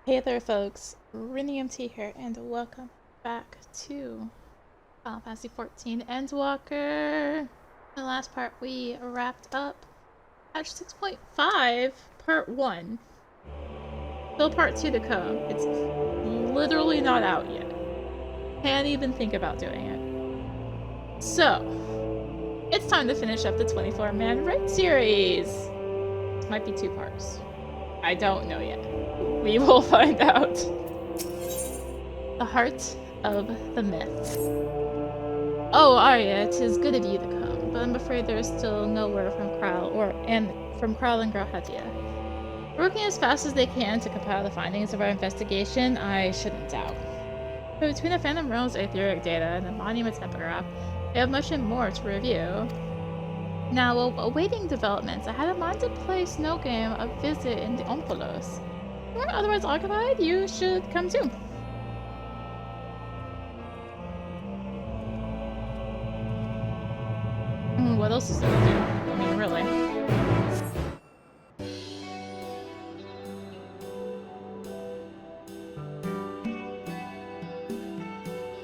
Hey there folks, rinimt here and welcome back to Final Fantasy XIV Endwalker. In the last part we wrapped up patch 6.5 part 1. Still part 2 to come. It's literally not out yet. Can't even think about doing it. So, it's time to finish up the 24-man raid series. This might be 2 parts. I don't know yet. We will find out. The heart of the myth. Oh, Arya, 'tis good of you to come, but I'm afraid there is still no word from Kryle and Grauhatia. Working as fast as they can to compile the findings of our investigation, I shouldn't doubt. But between the Phantom Realm's etheric data and the monument's epigraph, we have much more to review. Now, while awaiting developments, I had in mind to play Snow Game a visit in the Omphalos. If you're otherwise occupied, you should come too. What else is there to do? I mean, really.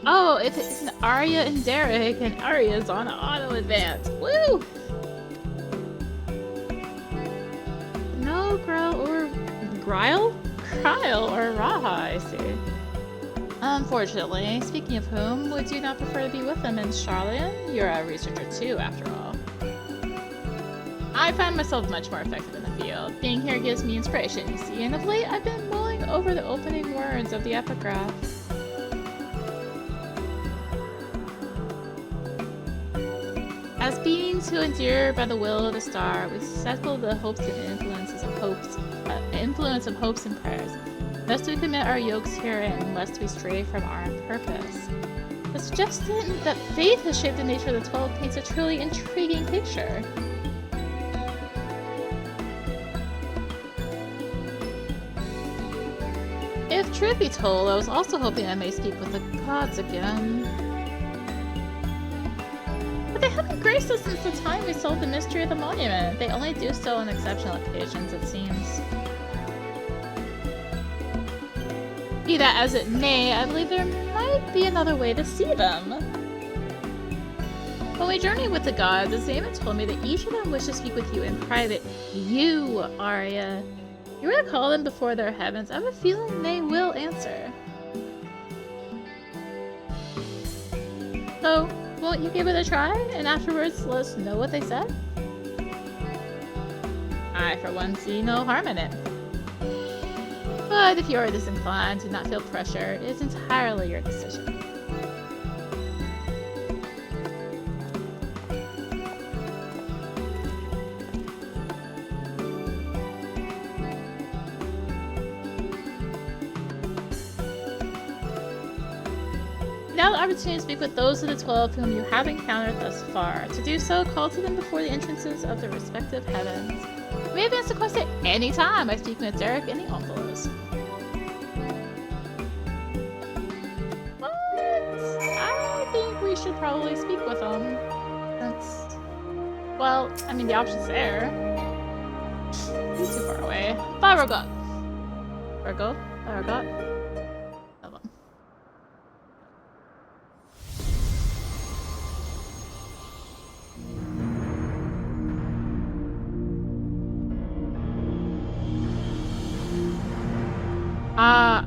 Oh, it's an Arya and Derek, and Arya's on auto advance. Woo! No Gryle or Gryle? Kryle or Raha, I see. Unfortunately, speaking of whom, would you not prefer to be with them in Charlian? You're a researcher too, after all. I find myself much more effective in the field. Being here gives me inspiration, you see, and of late I've been mulling over the opening words of the epigraph. As beings who endure by the will of the star, we settle the hopes and influence of hopes and prayers. Lest we commit our yokes herein, lest we stray from our purpose. The suggestion that faith has shaped the nature of the 12 paints a truly intriguing picture. If truth be told, I was also hoping I may speak with the gods again. But they haven't graced us since the time we solved the mystery of the monument. They only do so on exceptional occasions, it seems. Be that as it may, I believe there might be another way to see them. When we journeyed with the gods, Azema told me that each of them wished to speak with you in private. You, Arya. You were to call them before their heavens. I have a feeling they will answer. So, won't you give it a try, and afterwards let us know what they said? I, for one, see no harm in it. But if you are disinclined, do not feel pressure. It is entirely your decision. Now the opportunity to speak with those of the 12 whom you have encountered thus far. To do so, call to them before the entrances of the respective heavens. You may advance the quest at any time by speaking with Derek and the Omphalos. What? I think we should probably speak with them. That's... Well, I mean, the option's there. Too far away. Baragot. Baragot?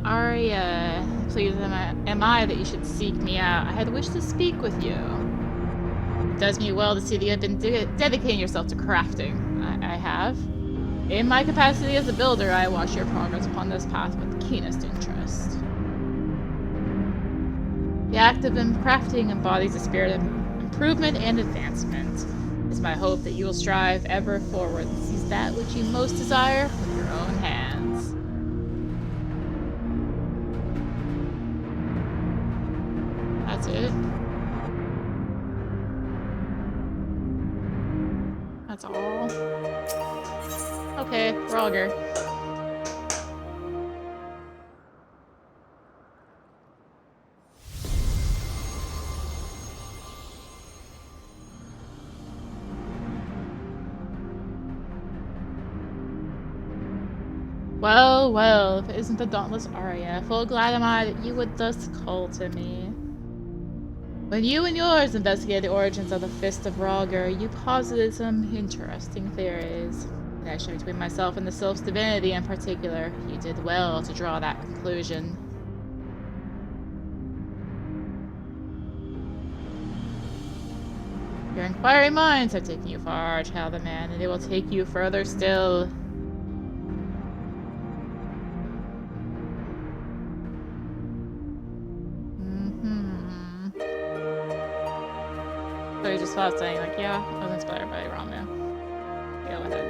Arya, please, am I that you should seek me out? I had wished to speak with you. It does me well to see that you have been dedicating yourself to crafting. I have. In my capacity as a builder, I watch your progress upon this path with the keenest interest. The act of crafting embodies a spirit of improvement and advancement. It's my hope that you will strive ever forward and seize that which you most desire with your own hands. That's it. That's all. Okay, we're all good. Well, well, if it isn't the dauntless Arya, full glad am I that you would thus call to me. When you and yours investigated the origins of the Fist of Rogger, you posited some interesting theories. Connection between myself and the Sylph's divinity in particular. You did well to draw that conclusion. Your inquiring minds have taken you far, child of man, and they will take you further still. So he just thought saying, like, yeah, I was inspired by Ramya. Go ahead.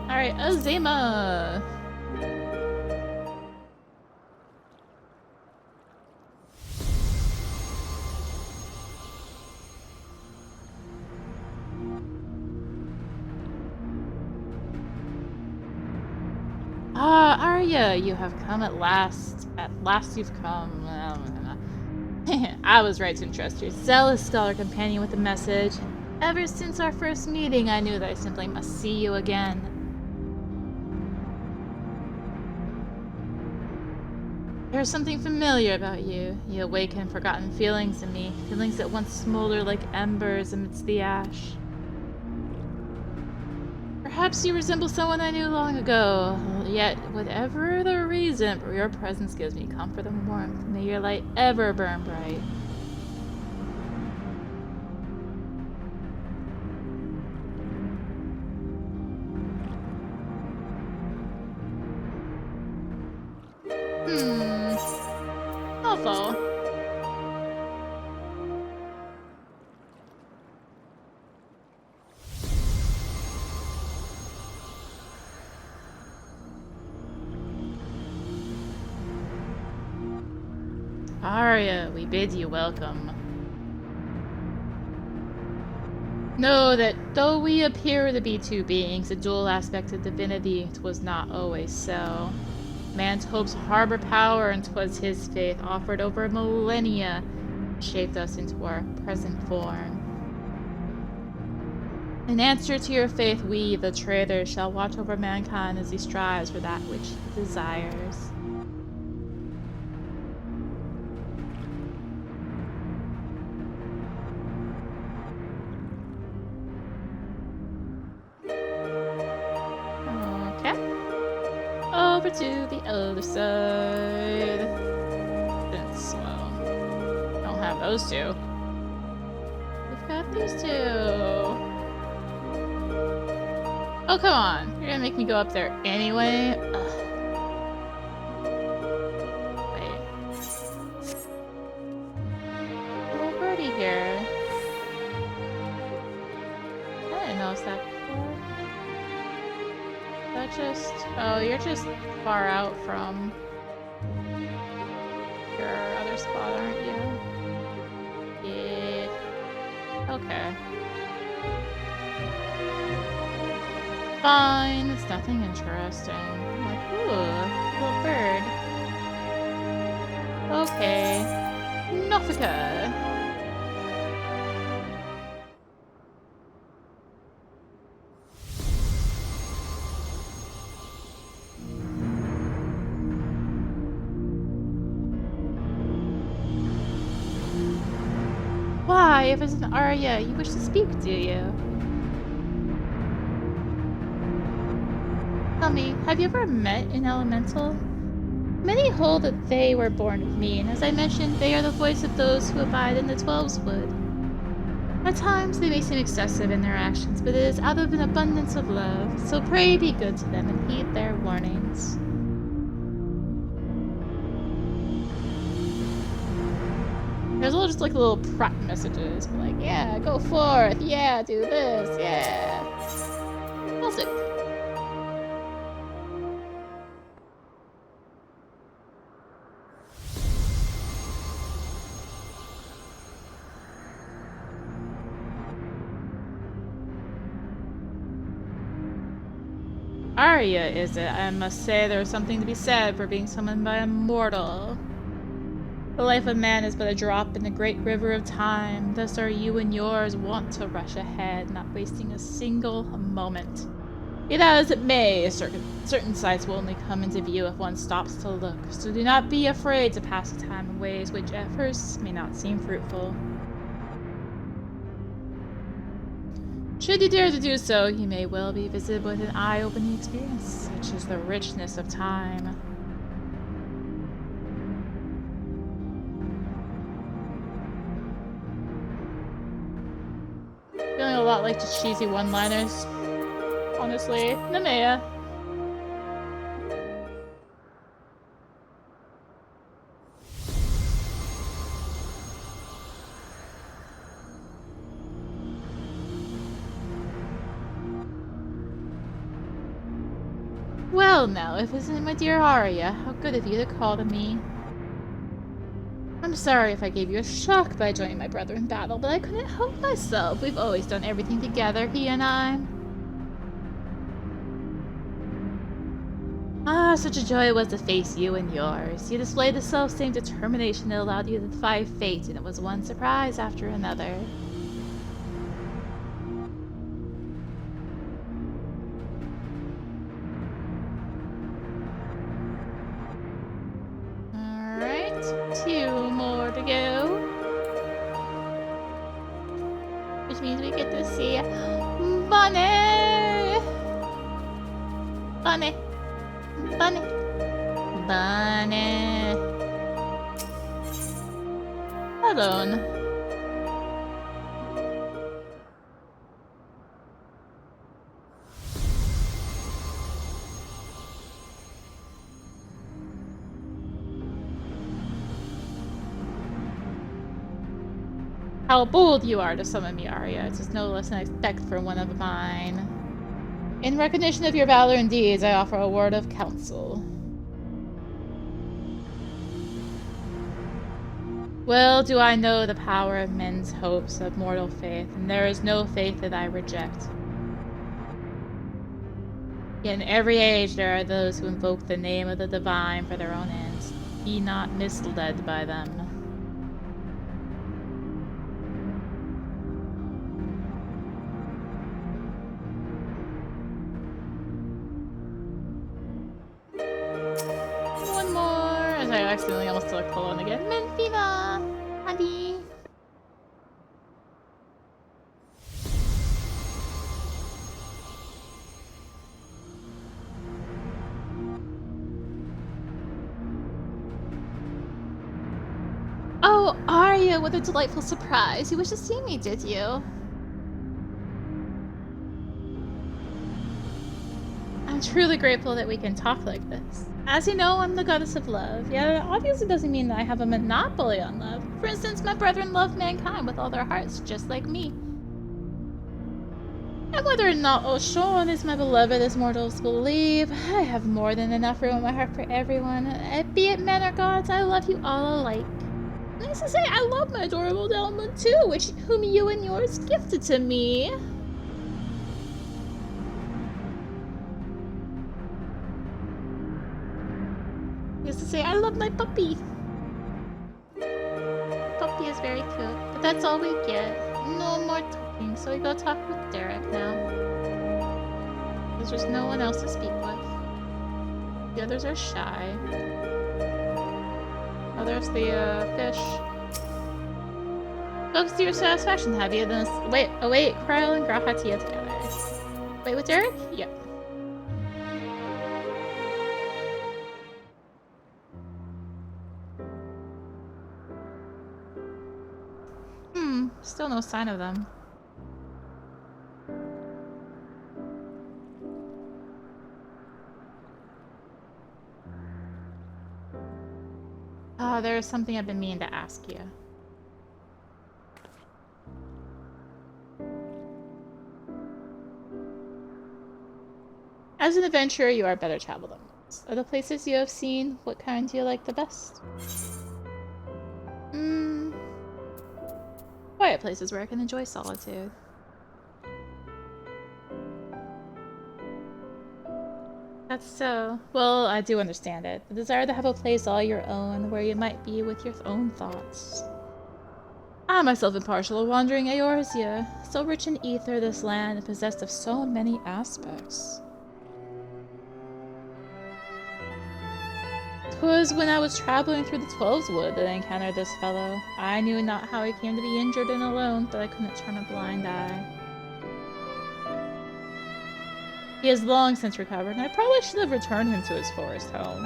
Alright, Azima! Ah, Arya, you have come at last. At last you've come. I was right to entrust your zealous scholar companion with a message. Ever since our first meeting, I knew that I simply must see you again. There's something familiar about you. You awaken forgotten feelings in me, feelings that once smoldered like embers amidst the ash. Perhaps you resemble someone I knew long ago, yet whatever the reason, your presence gives me comfort and warmth. May your light ever burn bright. Awful. Arya, we bid you welcome. Know that though we appear to be two beings, a dual-aspected divinity, 'twas not always so. Man's hopes harbor power, and 'twas his faith, offered over millennia, shaped us into our present form. In answer to your faith, we, the traitors, shall watch over mankind as he strives for that which he desires. Over to the other side. Since, well, don't have those two. We've got these two. Oh, come on. You're gonna make me go up there anyway? Ugh. Wait. Little birdie here. I didn't notice that before. That just... Oh, you're just far out from your other spot, aren't you? Yeah. Okay. Fine, it's nothing interesting. I'm like, ooh, little bird. Okay. Nauthica. Why, if it's an Arya, you wish to speak, do you? Tell me, have you ever met an elemental? Many hold that they were born of me, and as I mentioned, they are the voice of those who abide in the 12's wood. At times, they may seem excessive in their actions, but it is out of an abundance of love, so pray be good to them and heed their warnings. There's just like little prop messages, like, yeah, go forth, yeah, do this, yeah. Music. Arya, is it? I must say there is something to be said for being summoned by a mortal. The life of man is but a drop in the great river of time, thus are you and yours wont to rush ahead, not wasting a single moment. Be that as it may, certain sights will only come into view if one stops to look, so do not be afraid to pass the time in ways which at first may not seem fruitful. Should you dare to do so, you may well be visited with an eye-opening experience, such as the richness of time. Feeling a lot like just cheesy one-liners. Honestly, Nemea. Well now, if it's my dear Arya, how good of you to call to me. I'm sorry if I gave you a shock by joining my brother in battle, but I couldn't help myself. We've always done everything together, he and I. Ah, such a joy it was to face you and yours. You displayed the self-same determination that allowed you to defy fate, and it was one surprise after another. Alright, 2 more to go. Which means we get to see Bunny! Bunny! Bunny! Bunny! Alone. How bold you are to summon me, Arya. It is no less than I expect for one of mine. In recognition of your valor and deeds, I offer a word of counsel. Well do I know the power of men's hopes of mortal faith, and there is no faith that I reject. Yet in every age there are those who invoke the name of the divine for their own ends. Be not misled by them. I accidentally almost select Cologne again. Menfiva! Honey! Oh, Arya, what a delightful surprise. You wished to see me, did you? I'm truly grateful that we can talk like this. As you know, I'm the goddess of love, yet it obviously doesn't mean that I have a monopoly on love. For instance, my brethren love mankind with all their hearts, just like me. And whether or not Oshon is my beloved as mortals believe, I have more than enough room in my heart for everyone. Be it men or gods, I love you all alike. Needless to say, I love my adorable Delmon too, whom you and yours gifted to me. Needless to say, I love my puppy. Puppy is very cute, but that's all we get. No more talking, so we go talk with Derek now. Because there's no one else to speak with. The others are shy. Oh, there's the fish. Folks, to your satisfaction, have you then? Wait, Kryl and Grahatia together. Wait, with Derek? Yep. Still no sign of them. Oh, there's something I've been meaning to ask you. As an adventurer, you are better traveled than most. Of the places you have seen, what kind do you like the best? Quiet places where I can enjoy solitude. That's so... Well, I do understand it. The desire to have a place all your own, where you might be with your own thoughts. I myself am partial to wandering Eorzea, so rich in ether this land and possessed of so many aspects. 'Twas when I was traveling through the 12's wood that I encountered this fellow. I knew not how he came to be injured and alone, that I couldn't turn a blind eye. He has long since recovered, and I probably should have returned him to his forest home.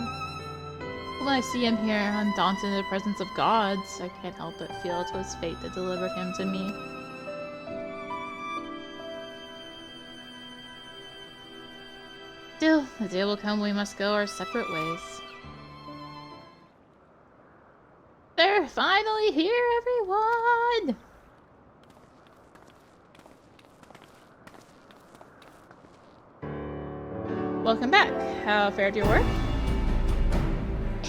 When I see him here, undaunted in the presence of gods, I can't help but feel it was fate that delivered him to me. Still, the day will come when we must go our separate ways. They're finally here, everyone! Welcome back. How fared your work?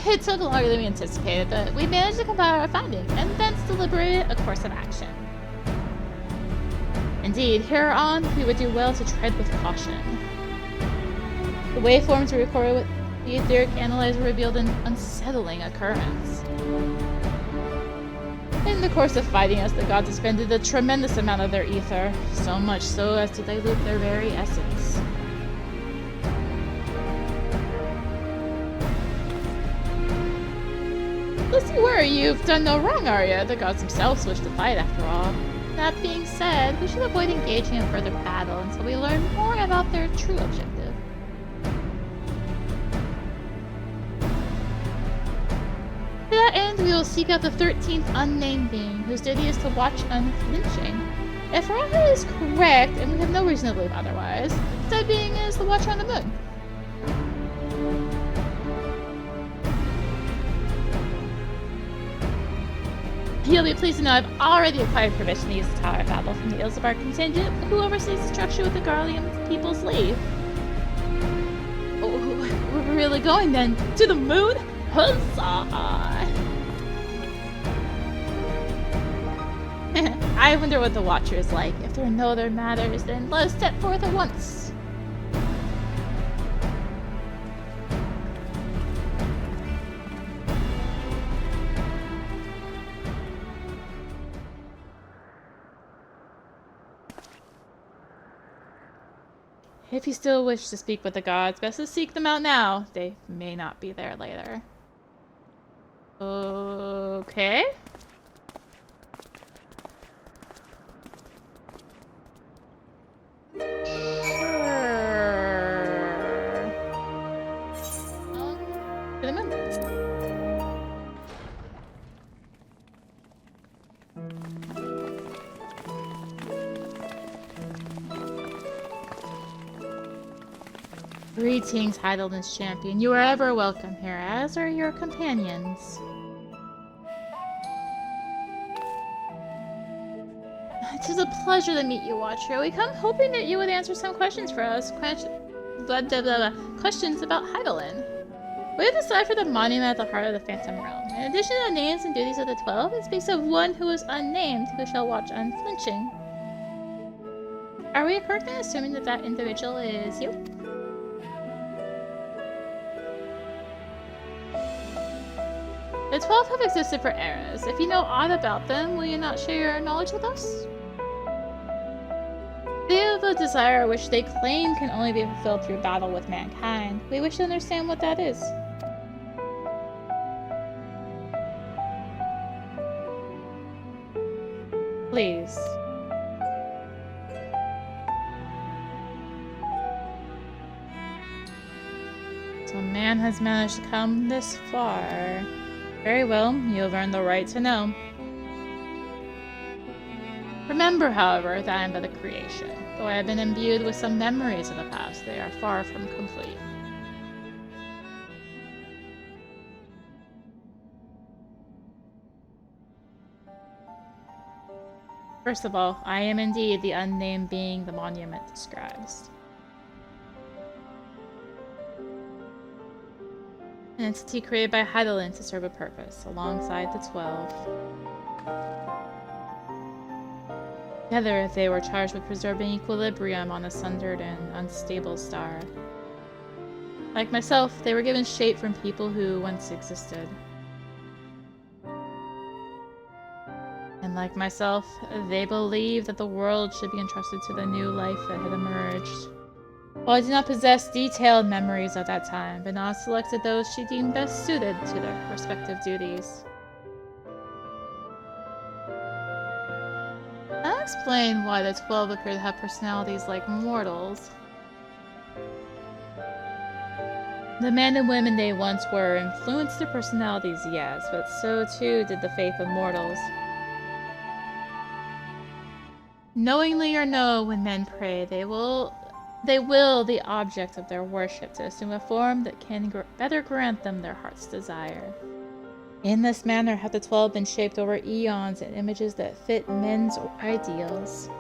It took longer than we anticipated, but we managed to compile our findings and thence deliberate a course of action. Indeed, hereon we would do well to tread with caution. The waveforms we recorded with the etheric analyzer revealed an unsettling occurrence. In the course of fighting us, the gods expended a tremendous amount of their ether, so much so as to dilute their very essence. Let's see where you've done no wrong, Arya. The gods themselves wish to fight, after all. That being said, we should avoid engaging in further battle until we learn more about their true objective. To that end, we will seek out the 13th unnamed being, whose duty is to watch unflinching. If Raha is correct, and we have no reason to believe otherwise, that being is the Watcher on the Moon. You'll be pleased to know I've already acquired permission to use the Tower of Babel from the Ilzabar contingent, who oversees the structure with the Garlean people's leave. Oh, we're really going then? To the moon? Huzzah! I wonder what the Watcher is like. If there are no other matters, then let us step forth at once. If you still wish to speak with the gods, best to seek them out now. They may not be there later. Okay. To the moon. Greetings, Heidelman's champion. You are ever welcome here, as are your companions. It is a pleasure to meet you, Watcher. We come hoping that you would answer some questions for us. Questions about Heidelin. We have deciphered the monument at the heart of the Phantom Realm. In addition to the names and duties of the 12, it speaks of one who is unnamed, who shall watch unflinching. Are we correct in assuming that that individual is you? The 12 have existed for eras. If you know aught about them, will you not share your knowledge with us? They have a desire which they claim can only be fulfilled through battle with mankind. We wish to understand what that is. Please. So man has managed to come this far. Very well, you have earned the right to know. Remember, however, that I am but a creation. Though I have been imbued with some memories of the past, they are far from complete. First of all, I am indeed the unnamed being the monument describes. An entity created by Heidelin to serve a purpose, alongside the 12. Together, they were charged with preserving equilibrium on a sundered and unstable star. Like myself, they were given shape from people who once existed. And like myself, they believed that the world should be entrusted to the new life that had emerged. While I do not possess detailed memories of that time, Benaz selected those she deemed best suited to their respective duties. That explained why the 12 appear to have personalities like mortals. The men and women they once were influenced their personalities, yes, but so too did the faith of mortals. Knowingly or no, when men pray, they will the object of their worship to assume a form that can better grant them their heart's desire. In this manner have the 12 been shaped over eons in images that fit men's ideals.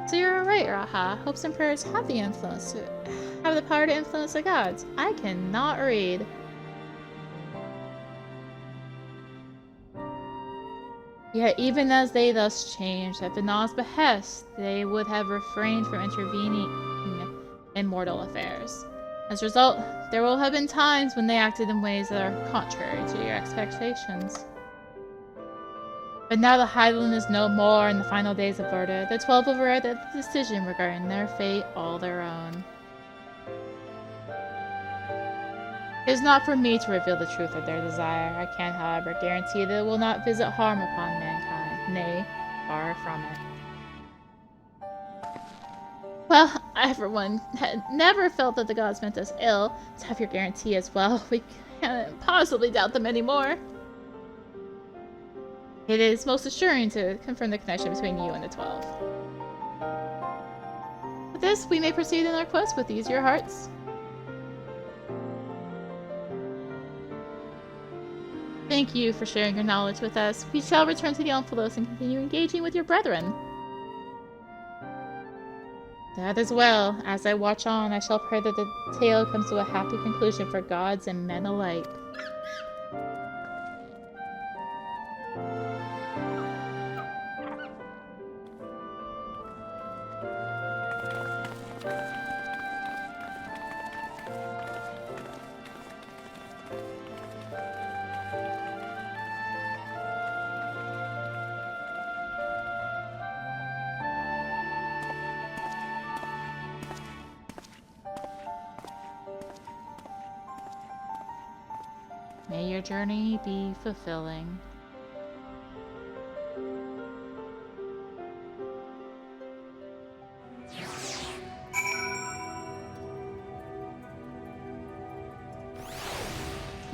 So you're right, Raha. Hopes and prayers have the power to influence the gods. I cannot read. Yet even as they thus changed at Benaz's behest, they would have refrained from intervening in mortal affairs. As a result, there will have been times when they acted in ways that are contrary to your expectations. But now the Highland is no more in the final days of Verda. The 12 have arrived at the decision regarding their fate all their own. It is not for me to reveal the truth of their desire. I can, however, guarantee that it will not visit harm upon mankind. Nay, far from it. Well, I, for one, had never felt that the gods meant us ill. To have your guarantee as well, we can't possibly doubt them anymore. It is most assuring to confirm the connection between you and the 12. With this, we may proceed in our quest with easier hearts. Thank you for sharing your knowledge with us. We shall return to the Omphalos and continue engaging with your brethren. That as well. As I watch on, I shall pray that the tale comes to a happy conclusion for gods and men alike. May your journey be fulfilling.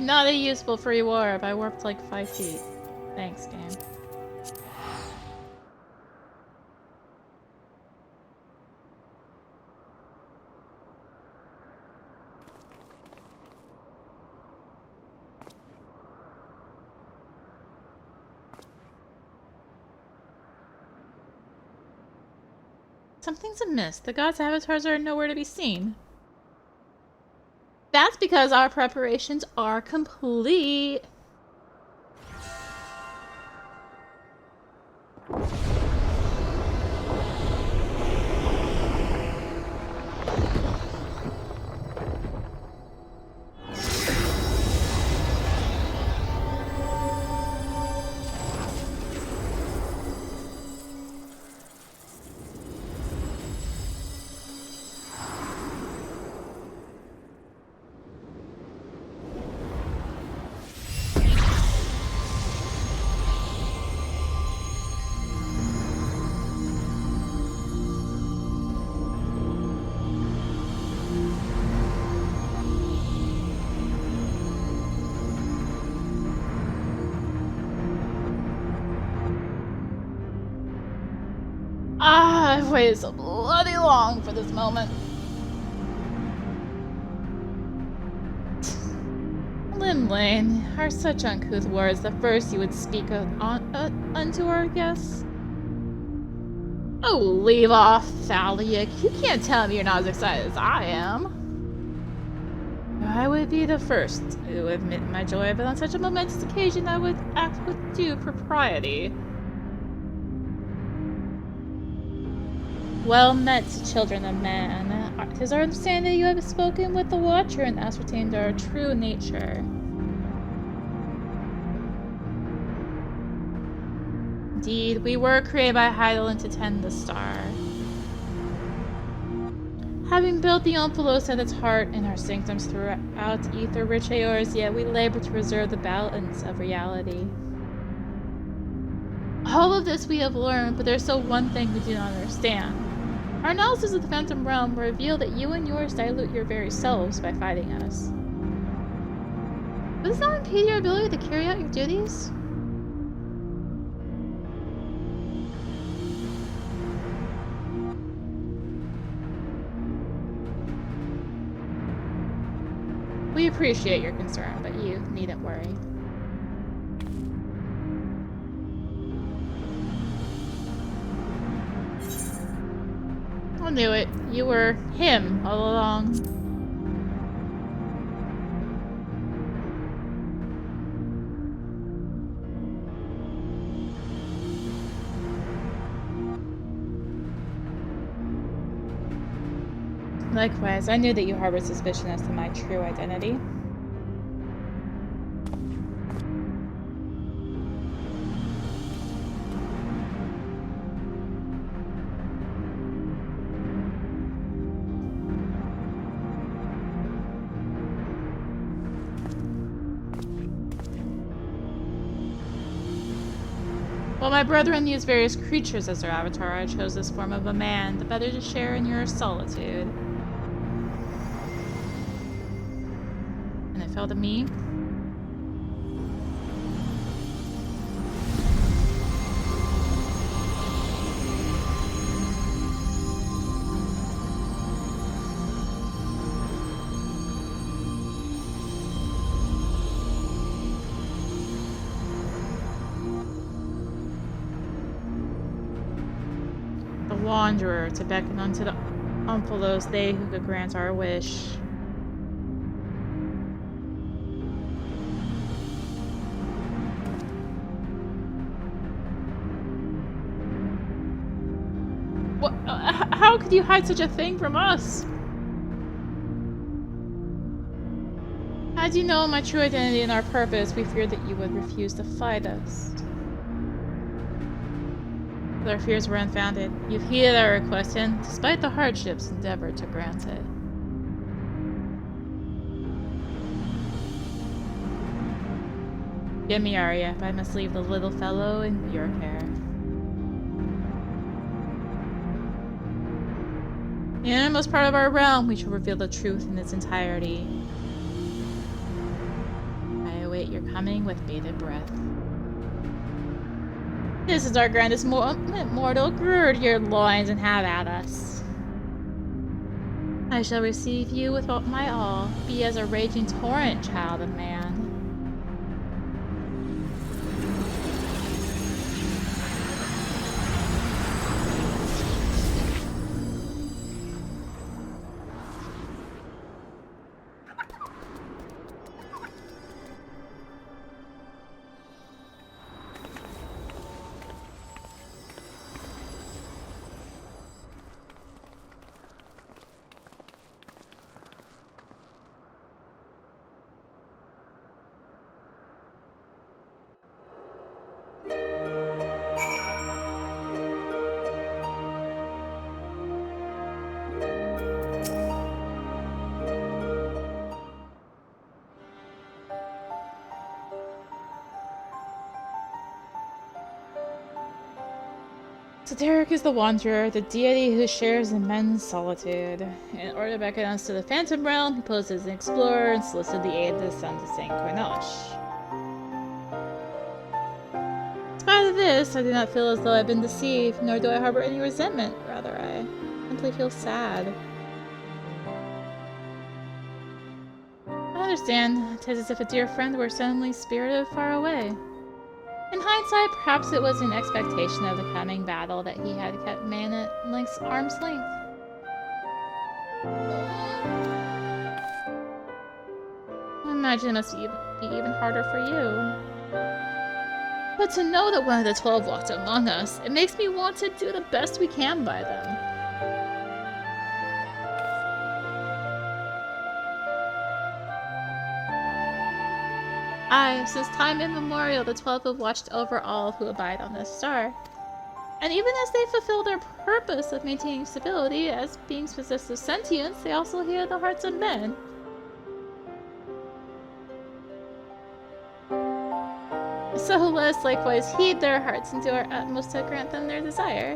Not a useful free warp. I warped like 5 feet. Thanks, game. Something's amiss. The gods' avatars are nowhere to be seen. That's because our preparations are complete. I've waited so bloody long for this moment. Limlane are such uncouth words. The first you would speak unto our guests. Oh, leave off, Thaliak. You can't tell me you're not as excited as I am. I would be the first to admit my joy, but on such a momentous occasion I would act with due propriety. Well met, children of man. 'Tis our understanding that you have spoken with the Watcher and ascertained our true nature. Indeed, we were created by Hydaelyn to tend the star. Having built the Omphalos at its heart and our sanctums throughout ether-rich aeons, yet we labor to preserve the balance of reality. All of this we have learned, but there's still one thing we do not understand. Our analysis of the Phantom Realm reveal that you and yours dilute your very selves by fighting us. Does this not impede your ability to carry out your duties? We appreciate your concern, but you needn't worry. I knew it. You were him all along. Likewise, I knew that you harbored suspicion as to my true identity. While my brethren use various creatures as their avatar, I chose this form of a man, the better to share in your solitude. And it fell to me. Wanderer to beckon unto the Omphalos, they who could grant our wish. What? How could you hide such a thing from us? Had you known my true identity and our purpose, we feared that you would refuse to fight us. But our fears were unfounded. You've heeded our request and, despite the hardships, endeavored to grant it. Forgive me, Arya, but I must leave the little fellow in your care. In the innermost part of our realm, we shall reveal the truth in its entirety. I await your coming with bated breath. This is our grandest mortal. Gird your loins and have at us. I shall receive you with my all, be as a raging torrent, child of man. So Derek is the Wanderer, the deity who shares in men's solitude. In order to beckon us to the Phantom Realm, he posed as an explorer and solicited the aid of the sons of Saint Quinoche. In spite of this, I do not feel as though I've been deceived, nor do I harbor any resentment. Rather, I simply feel sad. I understand. It is as if a dear friend were suddenly spirited far away. In hindsight, perhaps it was in expectation of the coming battle that he had kept man at arm's length. I imagine it must be even harder for you. But to know that one of the 12 walked among us, it makes me want to do the best we can by them. Aye, since time immemorial, the 12 have watched over all who abide on this star. And even as they fulfill their purpose of maintaining stability as beings possessed of sentience, they also hear the hearts of men. So let us likewise heed their hearts and do our utmost to grant them their desire.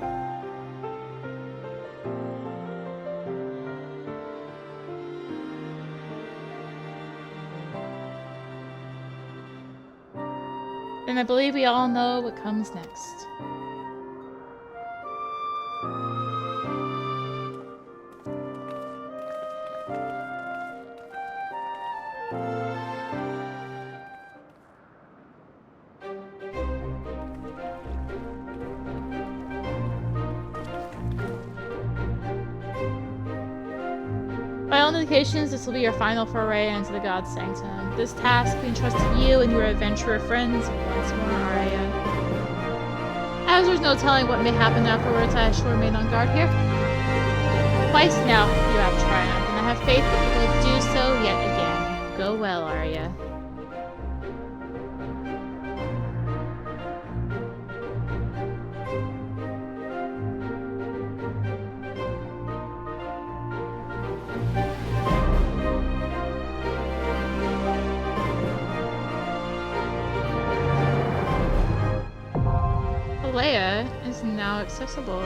And I believe we all know what comes next. By all indications, this will be your final foray into the God's Sanctum. This task we entrust to you and your adventurer friends once more, Arya. As there's no telling what may happen afterwards, I shall remain on guard here. Twice now you have triumphed, and I have faith that you will do so yet again. Go well, Arya. Leia is now accessible.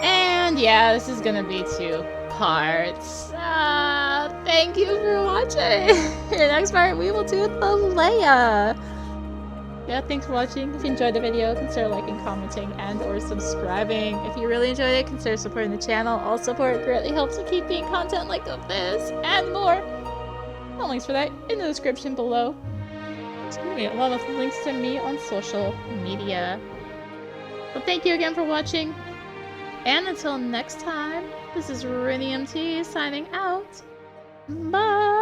And yeah, this is gonna be 2 parts. Thank you for watching. In the next part, we will do the Leia. Yeah, thanks for watching. If you enjoyed the video, consider liking, commenting, and or subscribing. If you really enjoyed it, consider supporting the channel. All support greatly helps me keep making content like this and more. All links for that in the description below. Excuse me, along with links to me on social media. Well, thank you again for watching. And until next time, this is rinimt signing out. Bye!